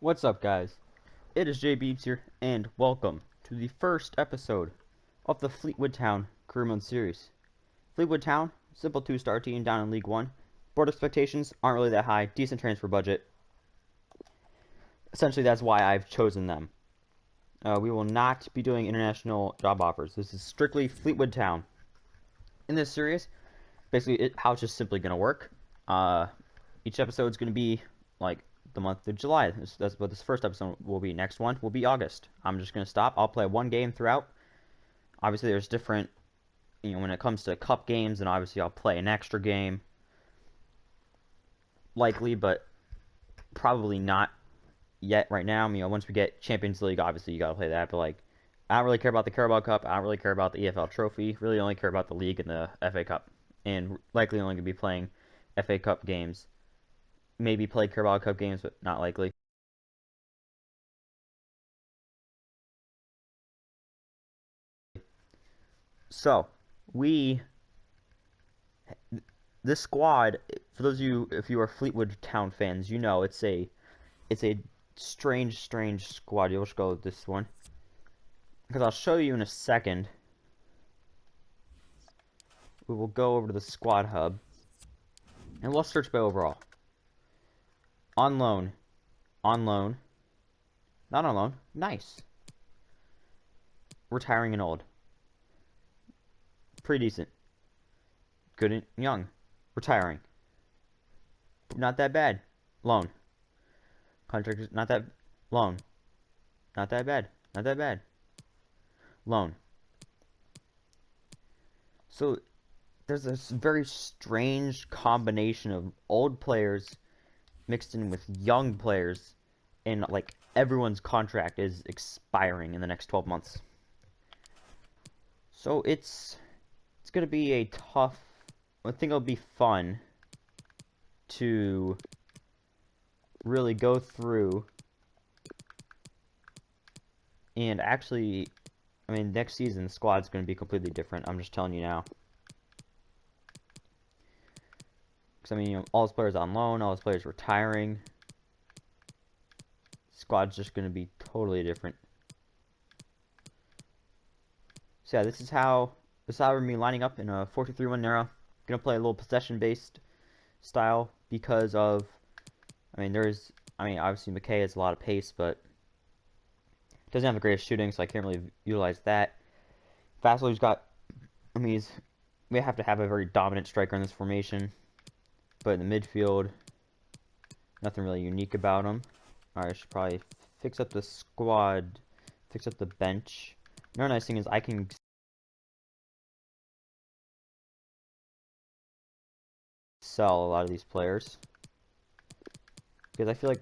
What's up, guys? It is Jay Beebs here, and welcome to the first episode of the Fleetwood Town Career Mode series. Fleetwood Town, simple two-star team down in League One. Board expectations aren't really that high, decent transfer budget. Essentially, that's why I've chosen them. We will not be doing international job offers. This is strictly Fleetwood Town. In this series, basically, how it's just simply going to work. Each episode is going to be like the month of July. That's what this first episode will be. Next one will be August. I'm just going to stop. I'll play one game throughout. Obviously, there's different, when it comes to cup games, and obviously I'll play an extra game. Likely, but probably not yet right now. Once we get Champions League, obviously you got to play that. But, I don't really care about the Carabao Cup. I don't really care about the EFL Trophy. Really only care about the League and the FA Cup. And likely only going to be playing FA Cup games. Maybe play Carabao Cup games, but not likely. So, this squad, for those of you, if you are Fleetwood Town fans, it's a strange squad. You'll just go with this one. Because I'll show you in a second. We will go over to the squad hub. And we'll search by overall. On loan. On loan. Not on loan. Nice. Retiring and old. Pretty decent. Good and young. Retiring. Not that bad. Loan. Contract not that. Loan. Not that bad. Not that bad. Loan. So there's this very strange combination of old players mixed in with young players, and everyone's contract is expiring in the next 12 months. So it's gonna be a tough. I think it'll be fun to really go through and actually, next season the squad's going to be completely different. I'm just telling you now. Because, all his players on loan, all his players retiring. Squad's just going to be totally different. So yeah, this is how we're going to be lining up in a 4-2-3-1 era. Going to play a little possession-based style because of, obviously McKay has a lot of pace, but doesn't have the greatest shooting, so I can't really utilize that. Fastler's got, we have to have a very dominant striker in this formation, but in the midfield, nothing really unique about him. Alright, I should probably fix up the squad, fix up the bench. Another nice thing is I can sell a lot of these players, because I feel like,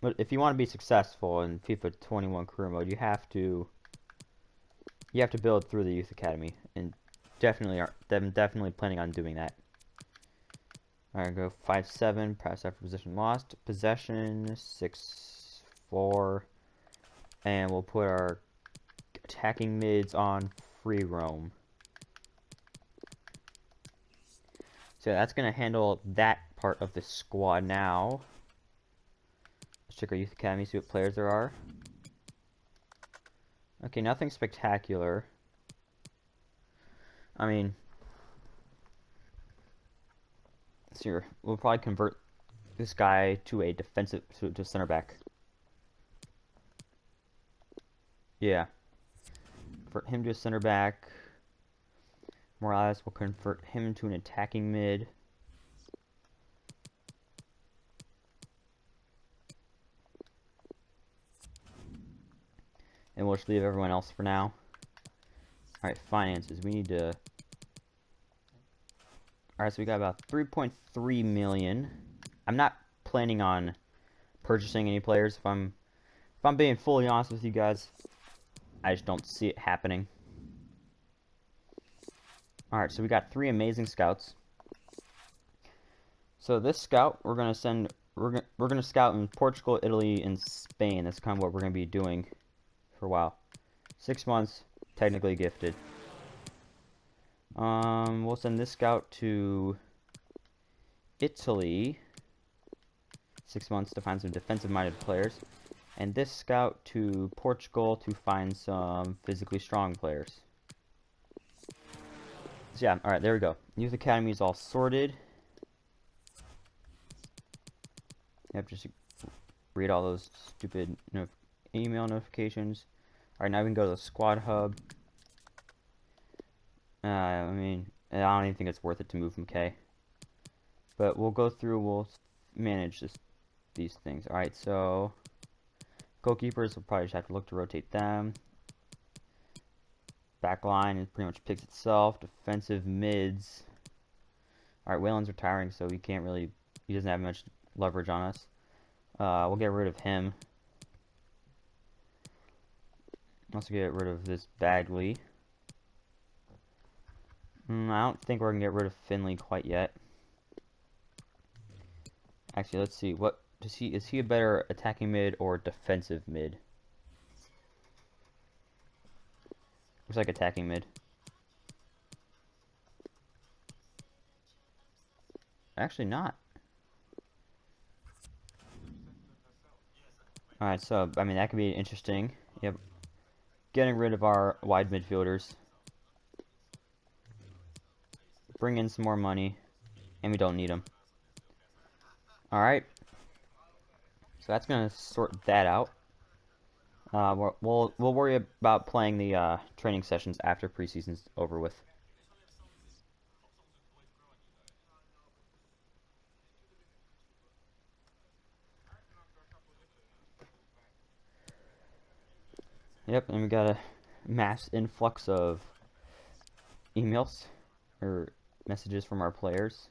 but if you want to be successful in FIFA 21 career mode, you have to build through the youth academy, and I'm definitely planning on doing that. Alright, go 5-7, pass after position lost, possession 6-4, and we'll put our attacking mids on free roam. So that's gonna handle that part of the squad now. Let's check our youth academy, see what players there are. Okay, nothing spectacular. Sure, we'll probably convert this guy to a defensive, to center back. Yeah. Convert him to a center back. Morales will convert him to an attacking mid. And we'll just leave everyone else for now. Alright, finances. We need to... Alright, so we got about 3.3 million. I'm not planning on purchasing any players. If I'm being fully honest with you guys, I just don't see it happening. Alright, so we got 3 amazing scouts. So this scout, we're gonna scout in Portugal, Italy, and Spain. That's kind of what we're gonna be doing for a while. 6 months, technically gifted. We'll send this scout to Italy. 6 months to find some defensive-minded players. And this scout to Portugal to find some physically strong players. So yeah, alright, there we go. Youth Academy is all sorted. Yep, just read all those stupid email notifications. Alright, now we can go to the squad hub. I mean, I don't even think it's worth it to move McKay. But we'll go through, we'll manage these things. Alright, so goalkeepers, we'll probably just have to look to rotate them. Back line, it pretty much picks itself. Defensive mids. Alright, Whalen's retiring, so he doesn't have much leverage on us. We'll get rid of him. Also get rid of this Bagley. I don't think we're gonna get rid of Finley quite yet. Actually, let's see. What is he a better attacking mid or defensive mid? Looks like attacking mid. Actually not. Alright, so I mean that could be interesting. Yep. Getting rid of our wide midfielders. Bring in some more money. And we don't need them. Alright. So that's gonna sort that out. We'll worry about playing the training sessions after preseason's over with. Yep, and we got a mass influx of emails or messages from our players.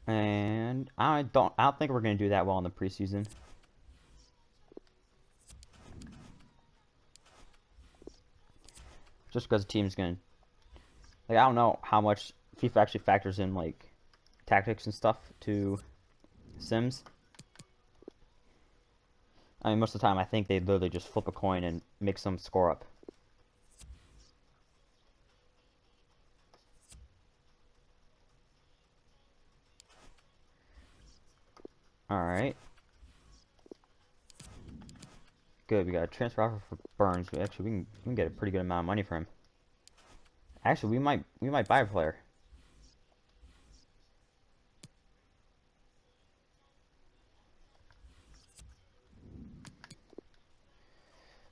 And I don't think we're gonna do that well in the preseason. Just because the team's gonna, like, I don't know how much FIFA actually factors in like tactics and stuff to Sims. I mean, most of the time I think they literally just flip a coin and make some score up. Alright. Good, we got a transfer offer for Burns. Actually, we can get a pretty good amount of money for him. Actually, we might buy a player.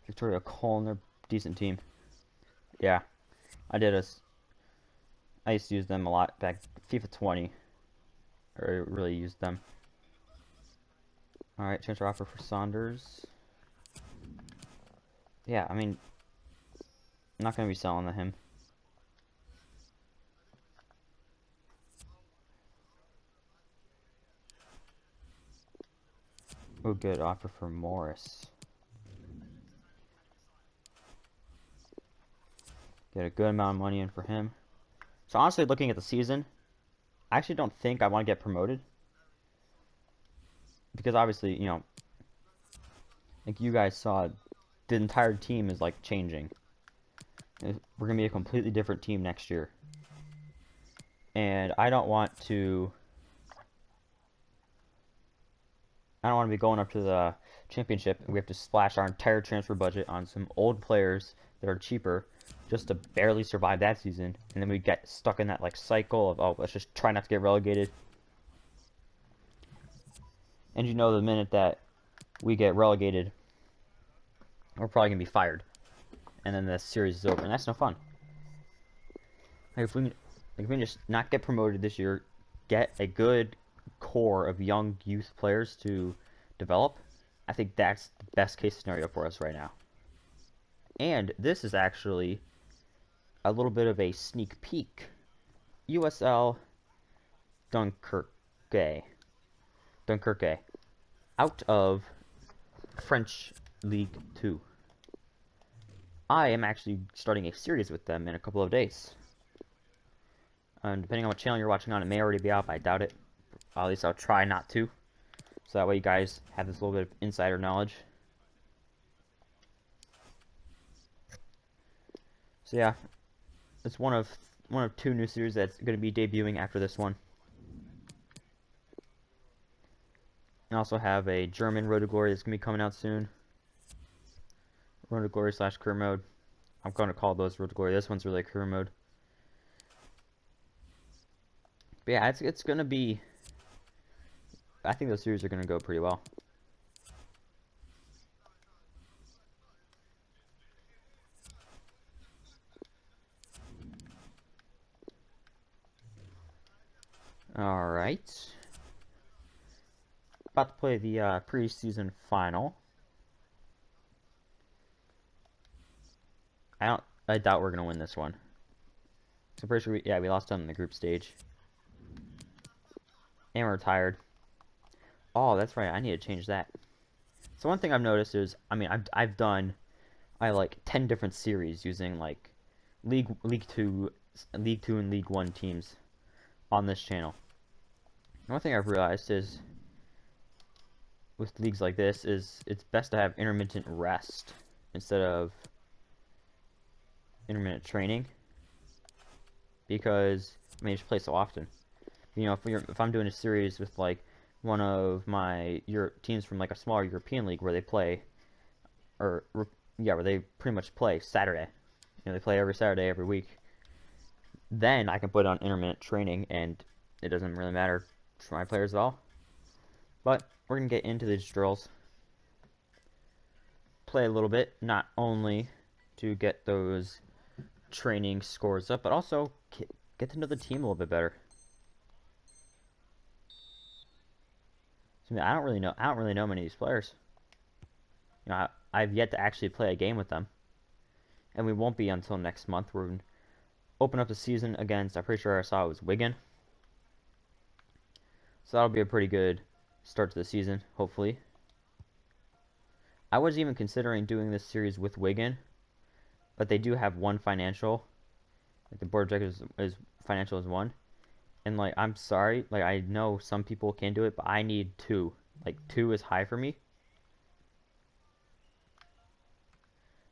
Victoria Cole, they're a decent team. Yeah, I used to use them a lot back FIFA 20. I really used them. Alright, transfer offer for Saunders. Yeah, I mean, I'm not going to be selling to him. Oh, good offer for Morris. Get a good amount of money in for him. So honestly, looking at the season, I actually don't think I want to get promoted. Because obviously, you know, like you guys saw, the entire team is like changing. We're going to be a completely different team next year. And I don't want to be going up to the championship and we have to splash our entire transfer budget on some old players that are cheaper just to barely survive that season, and then we get stuck in that like cycle of, oh, let's just try not to get relegated. And you know, the minute that we get relegated, we're probably gonna be fired, and then the series is over, and that's no fun. Like if we can just not get promoted this year, get a good core of young youth players to develop, I think that's the best case scenario for us right now. And this is actually a little bit of a sneak peek. USL Dunkerque, out of French League 2. I am actually starting a series with them in a couple of days. And depending on what channel you're watching on, it may already be out, but I doubt it. At least I'll try not to. So that way you guys have this little bit of insider knowledge. So yeah, it's one of two new series that's going to be debuting after this one. I also have a German Road to Glory that's going to be coming out soon. Road to Glory / career mode. I'm going to call those Road to Glory. This one's really career mode. But yeah, it's going to be... I think those series are going to go pretty well. Alright. About to play the preseason final. I doubt we're going to win this one. So I'm pretty sure we lost them in the group stage. And we're tired. Oh, that's right. I need to change that. So one thing I've noticed is, I mean, I've done like 10 different series using like League 2 and League 1 teams on this channel. And one thing I've realized is with leagues like this is it's best to have intermittent rest instead of intermittent training, because I mean you just play so often. You know, if I'm doing a series with like one of my teams from like a smaller European league where they play, or yeah, where they pretty much play Saturday. You know, they play every Saturday every week. Then I can put on intermittent training, and it doesn't really matter for my players at all. But we're gonna get into these drills, play a little bit, not only to get those training scores up, but also get to know the team a little bit better. So, I don't really know many of these players. You know, I've yet to actually play a game with them, and we won't be until next month. We're gonna open up the season against, I'm pretty sure I saw it was Wigan. So that'll be a pretty good start to the season, hopefully. I was even considering doing this series with Wigan, but they do have one financial. Like the board objective is financial is one. And like, I'm sorry, like I know some people can do it, but I need 2. Like 2 is high for me.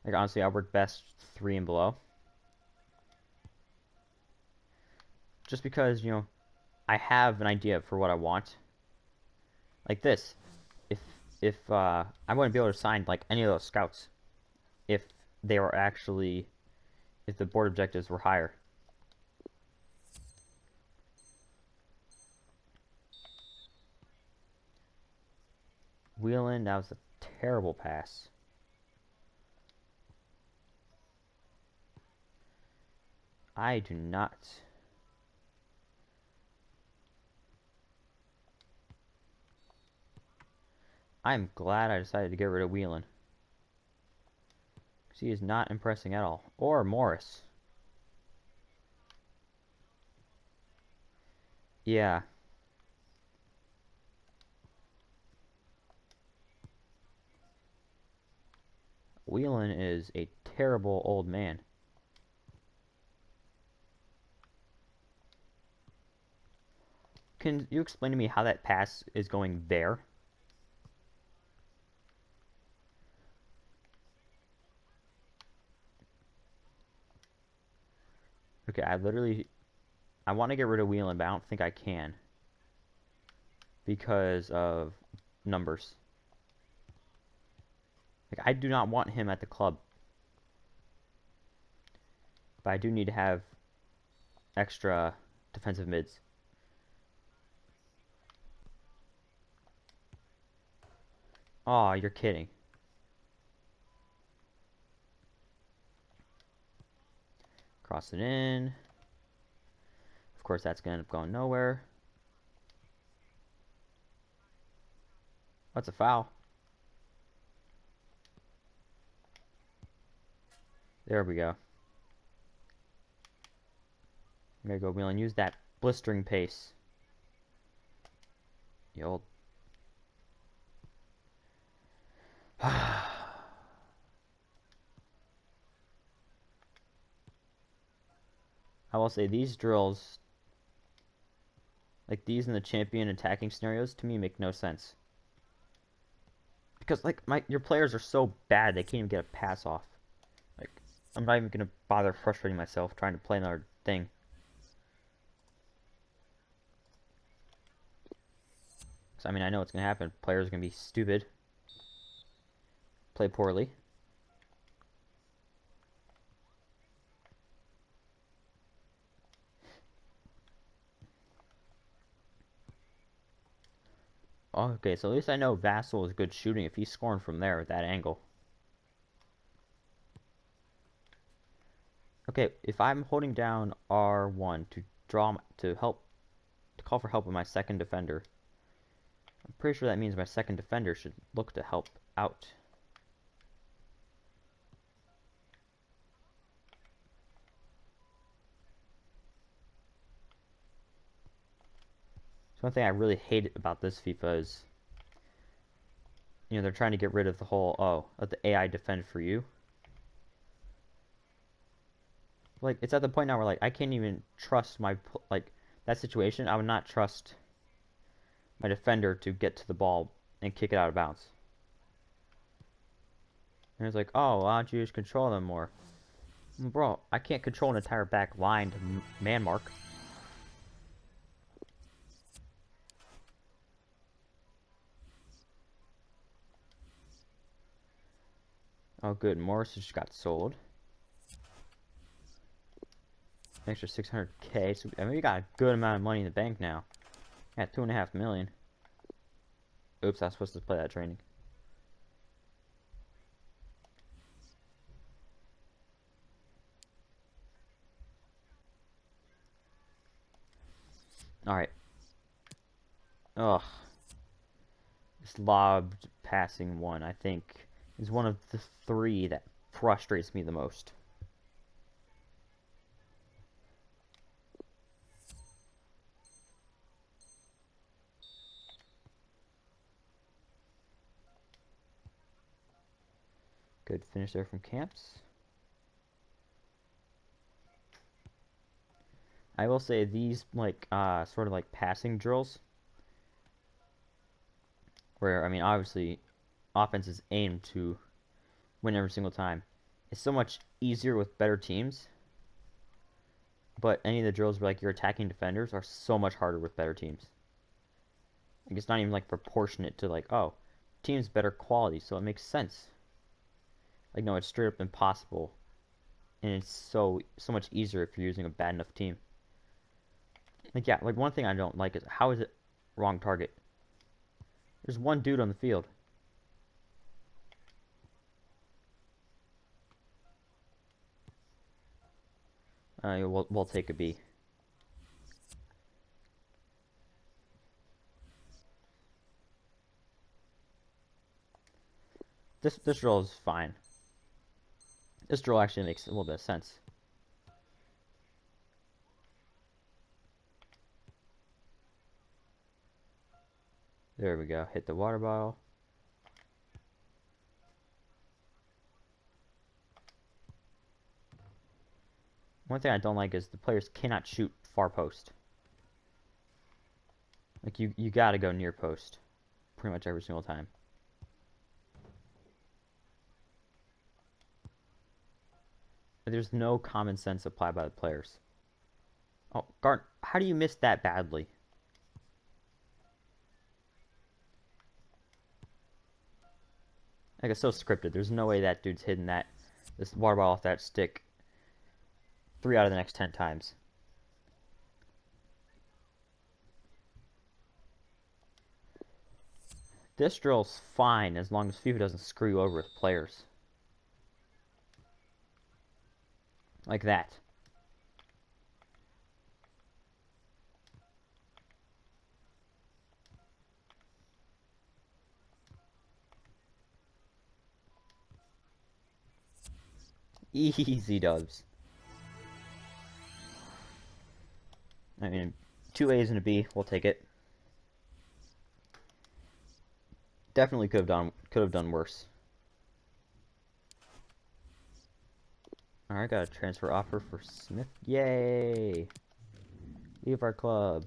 Like honestly, I work best 3 and below. Just because, you know, I have an idea for what I want. Like this. If I wouldn't be able to sign like any of those scouts if they were actually, if the board objectives were higher. Wheelan, that was a terrible pass. I do not. I'm glad I decided to get rid of Wheelan, because he is not impressing at all. Or Morris. Yeah. Wheelan is a terrible old man. Can you explain to me how that pass is going there? Okay, I want to get rid of Wheelan, but I don't think I can because of numbers. Like, I do not want him at the club, but I do need to have extra defensive mids. Oh, you're kidding. Cross it in. Of course, that's going to end up going nowhere. That's a foul. There we go. There you go, Wheelan. Use that blistering pace. The old... I will say these drills, like these in the champion attacking scenarios, to me make no sense. Because like your players are so bad they can't even get a pass off. Like I'm not even gonna bother frustrating myself trying to play another thing. So I mean I know what's gonna happen. Players are gonna be stupid, play poorly. Okay, so at least I know Vassal is good shooting if he's scoring from there at that angle. Okay, if I'm holding down R1 to call for help with my second defender, I'm pretty sure that means my second defender should look to help out. So one thing I really hate about this FIFA is, they're trying to get rid of the whole, let the AI defend for you. Like, it's at the point now where, like, I can't even trust that situation. I would not trust my defender to get to the ball and kick it out of bounds. And it's like, oh, why don't you just control them more? Bro, I can't control an entire back line to man mark. Oh, good. Morris just got sold. An extra 600K. So, I mean, we got a good amount of money in the bank now. At 2.5 million. Oops, I was supposed to play that training. Alright. Ugh. This lobbed passing one, I think, is one of the three that frustrates me the most. Good finish there from Camps. I will say these, like, sort of like passing drills, where, I mean, obviously, offense is aimed to win every single time. It's so much easier with better teams, but any of the drills where, like, you're attacking defenders are so much harder with better teams. Like, it's not even, like, proportionate to, like, oh, team's better quality, so it makes sense. Like, no, it's straight up impossible, and it's so much easier if you're using a bad enough team. Like, yeah, like, one thing I don't like is, how is it wrong target? There's one dude on the field. We'll take a B. This drill is fine. This drill actually makes a little bit of sense. There we go. Hit the water bottle. One thing I don't like is the players cannot shoot far post. Like, you gotta go near post pretty much every single time. There's no common sense applied by the players. Oh, Gart, how do you miss that badly? Like, it's so scripted. There's no way that dude's hitting this water bottle off that stick 3 out of the next 10 times. This drill's fine as long as FIFA doesn't screw you over with players. Like that. Easy dubs. I mean, 2 A's and a B. We'll take it. Definitely could have done worse. Alright, got a transfer offer for Smith. Yay! Leave our club.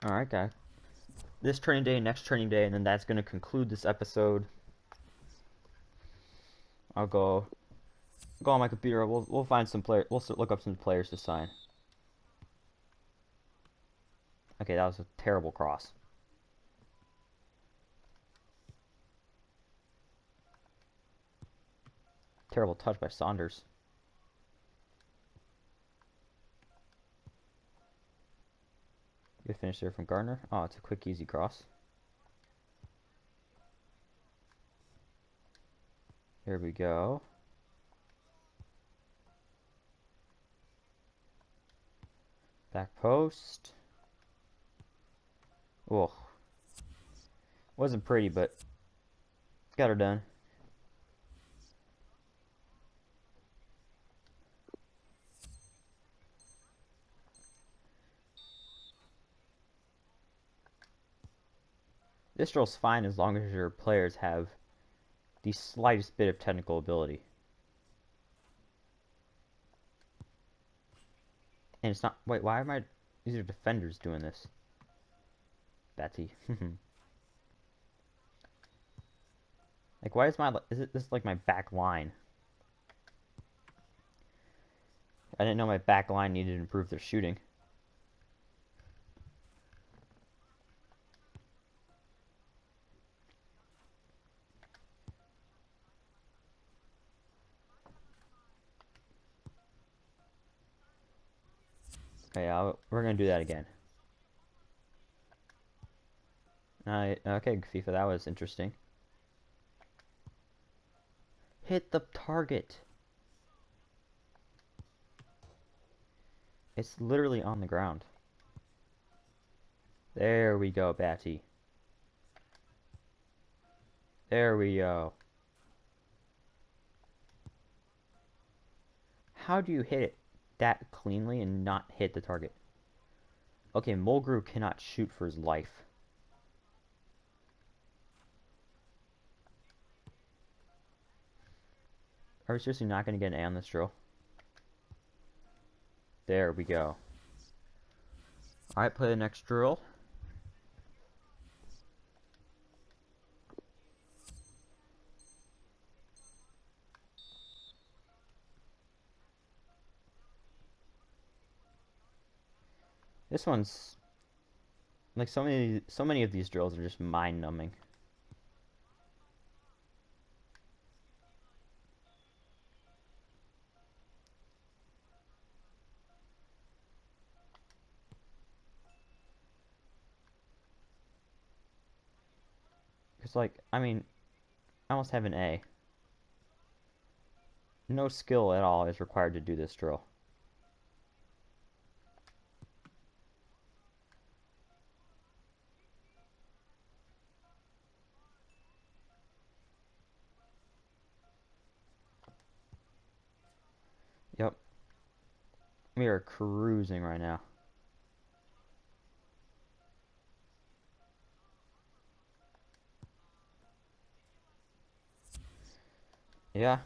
Alright, guys. This training day, next training day, and then that's going to conclude this episode. I'll go on my computer. We'll find some players. We'll look up some players to sign. Okay, that was a terrible cross. Terrible touch by Saunders. Good finish there from Gardner. Oh, it's a quick, easy cross. Here we go. Back post. Oh, wasn't pretty, but got her done. This drill's fine as long as your players have the slightest bit of technical ability. And it's not... Wait, why am I... These are defenders doing this. Batty. Like, why is my... This like my back line? I didn't know my back line needed to improve their shooting. Okay, we're gonna do that again. Okay, FIFA, that was interesting. Hit the target. It's literally on the ground. There we go, Batty. There we go. How do you hit it that cleanly and not hit the target? Okay, Mulgrew cannot shoot for his life. Are we seriously not going to get an A on this drill? There we go. Alright, play the next drill. This one's like so many of these drills are just mind-numbing. It's like, I mean, I almost have an A. No skill at all is required to do this drill. Yep. We are cruising right now. Yeah.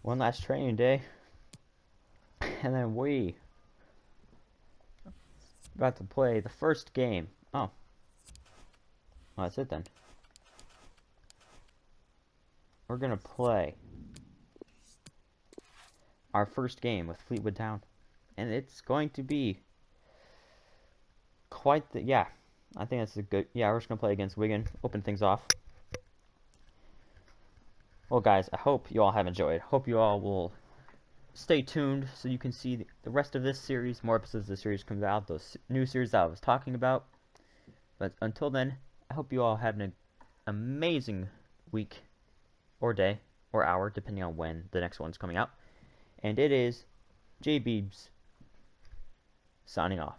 One last training day. And then we about to play the first game. Oh. Well, that's it then. We're gonna play our first game with Fleetwood Town. And it's going to be quite the... Yeah, I think that's a good... Yeah, we're just gonna play against Wigan. Open things off. Well, guys, I hope you all have enjoyed. Hope you all will stay tuned so you can see the rest of this series. More episodes of the series comes out. Those new series that I was talking about. But until then, I hope you all have an amazing week or day or hour, depending on when the next one's coming out. And it is J Beebs signing off.